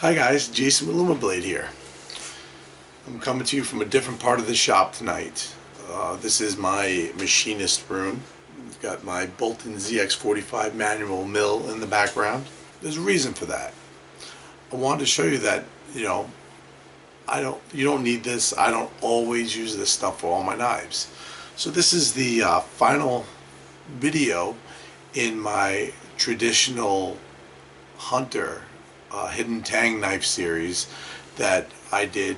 Hi guys, Jason with LUMABLADE here. I'm coming to you from a different part of the shop tonight. This is my machinist room. I've got my Bolton ZX45 manual mill in the background. There's a reason for that. I wanted to show you that, you don't need this. I don't always use this stuff for all my knives. So this is the final video in my traditional Hunter Hidden Tang knife series that I did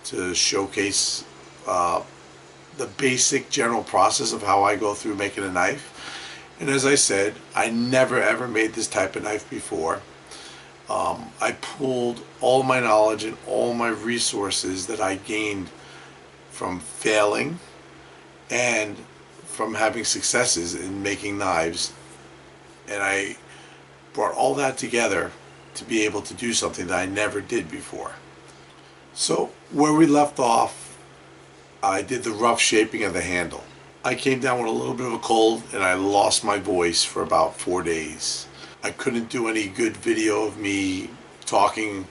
to showcase the basic general process of how I go through making a knife. And as I said, I never ever made this type of knife before. I pulled all my knowledge and all my resources that I gained from failing and from having successes in making knives, and I brought all that together to be able to do something that I never did before. So where we left off, I did the rough shaping of the handle. I came down with a little bit of a cold and I lost my voice for about 4 days. I couldn't do any good video of me talking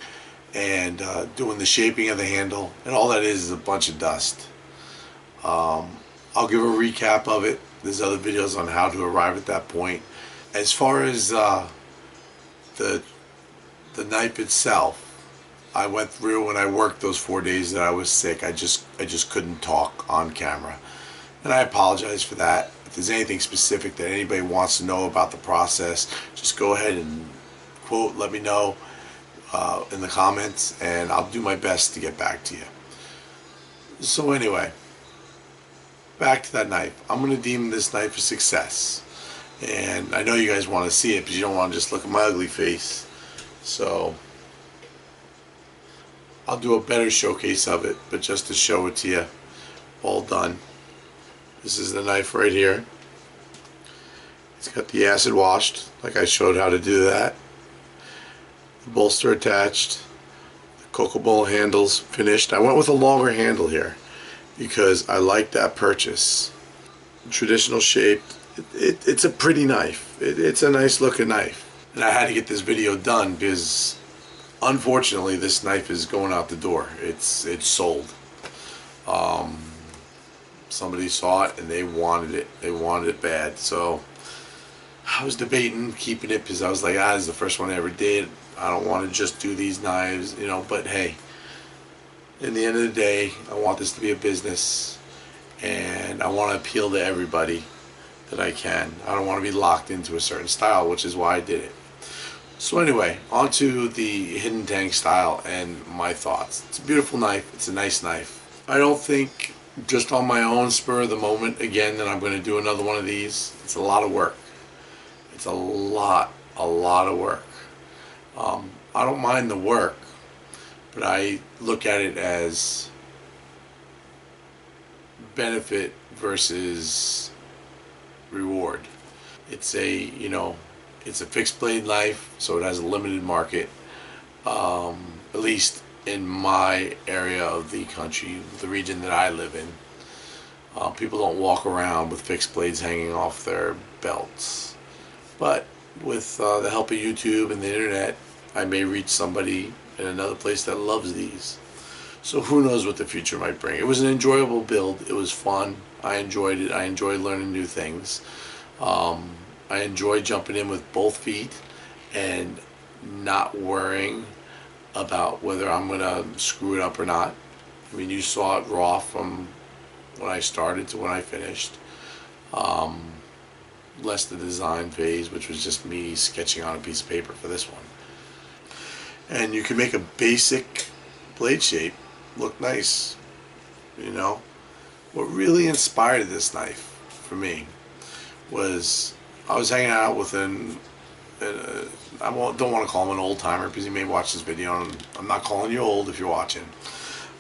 and doing the shaping of the handle, and all that is a bunch of dust. I'll give a recap of it. There's other videos on how to arrive at that point. As far as the knife itself, I went through when I worked those 4 days that I was sick. I just couldn't talk on camera, and I apologize for that. If there's anything specific that anybody wants to know about the process, just go ahead and let me know in the comments, and I'll do my best to get back to you. So anyway, back to that knife. I'm going to deem this knife a success. And I know you guys want to see it, but you don't want to just look at my ugly face. So I'll do a better showcase of it, but just to show it to you, all done. This is the knife right here. It's got the acid washed, like I showed how to do that. The bolster attached. The cocoa bowl handles finished. I went with a longer handle here because I like that purchase. Traditional shape. It's a pretty knife. It's a nice looking knife. And I had to get this video done because unfortunately this knife is going out the door. It's sold. Somebody saw it and they wanted it. They wanted it bad. So I was debating keeping it because I was like, this is the first one I ever did. I don't want to just do these knives, but hey, in the end of the day, I want this to be a business and I want to appeal to everybody that I can. I don't want to be locked into a certain style, which is why I did it. So anyway, on to the Hidden Tang style and my thoughts. It's a beautiful knife. It's a nice knife. I don't think just on my own spur of the moment again that I'm going to do another one of these. It's a lot of work. It's a lot of work. I don't mind the work, but I look at it as benefit versus reward. It's a it's a fixed blade knife, so it has a limited market, at least in my area of the country, the region that I live in. People don't walk around with fixed blades hanging off their belts, but with the help of YouTube and the internet, I may reach somebody in another place that loves these. So who knows what the future might bring. It was an enjoyable build. It was fun. I enjoyed it. I enjoyed learning new things. I enjoyed jumping in with both feet and not worrying about whether I'm going to screw it up or not. I mean, you saw it raw from when I started to when I finished. Less the design phase, which was just me sketching on a piece of paper for this one. And you can make a basic blade shape look nice. What really inspired this knife for me was I was hanging out with don't want to call him an old timer because he may watch this video, and I'm not calling you old if you're watching.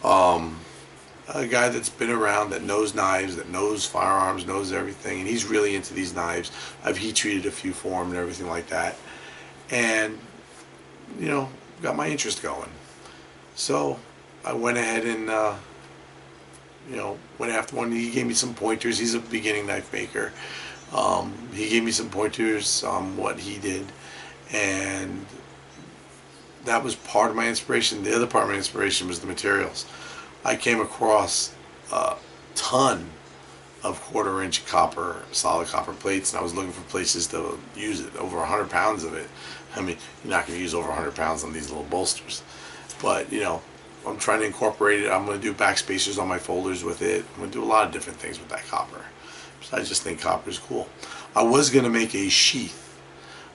A guy that's been around, that knows knives, that knows firearms, knows everything, and he's really into these knives. I've heat treated a few for him and everything like that, and got my interest going. So I went ahead and went after one. He gave me some pointers. He's a beginning knife maker. He gave me some pointers on what he did, and that was part of my inspiration. The other part of my inspiration was the materials. I came across a ton of 1/4 inch copper, solid copper plates, and I was looking for places to use it. Over 100 pounds of it. I mean, you're not going to use over 100 pounds on these little bolsters, but you know, I'm trying to incorporate it. I'm going to do backspacers on my folders with it. I'm going to do a lot of different things with that copper. So I just think copper is cool. I was going to make a sheath,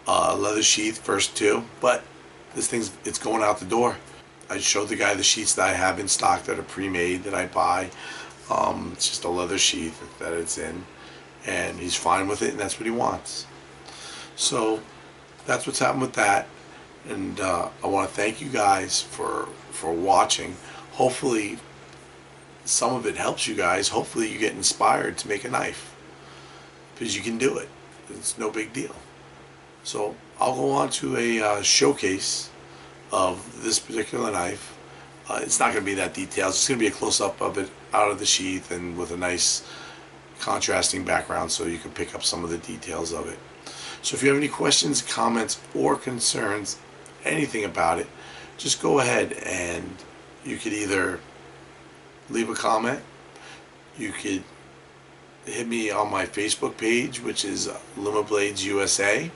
leather sheath first too, but this thing's, it's going out the door. I showed the guy the sheets that I have in stock that are pre-made that I buy. It's just a leather sheath that it's in, and he's fine with it, and that's what he wants. So that's what's happened with that, and I want to thank you guys for watching. Hopefully some of it helps you guys. Hopefully you get inspired to make a knife, because you can do it. It's no big deal. So I'll go on to a showcase of this particular knife. It's not going to be that detailed. It's going to be a close-up of it out of the sheath and with a nice contrasting background so you can pick up some of the details of it. So if you have any questions, comments, or concerns, anything about it, just go ahead and you could either leave a comment, you could hit me on my Facebook page, which is LUMABLADES USA,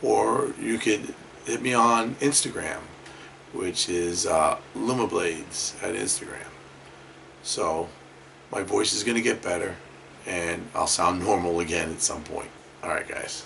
or you could hit me on Instagram, which is LUMABLADES at Instagram. So my voice is going to get better, and I'll sound normal again at some point. Alright guys.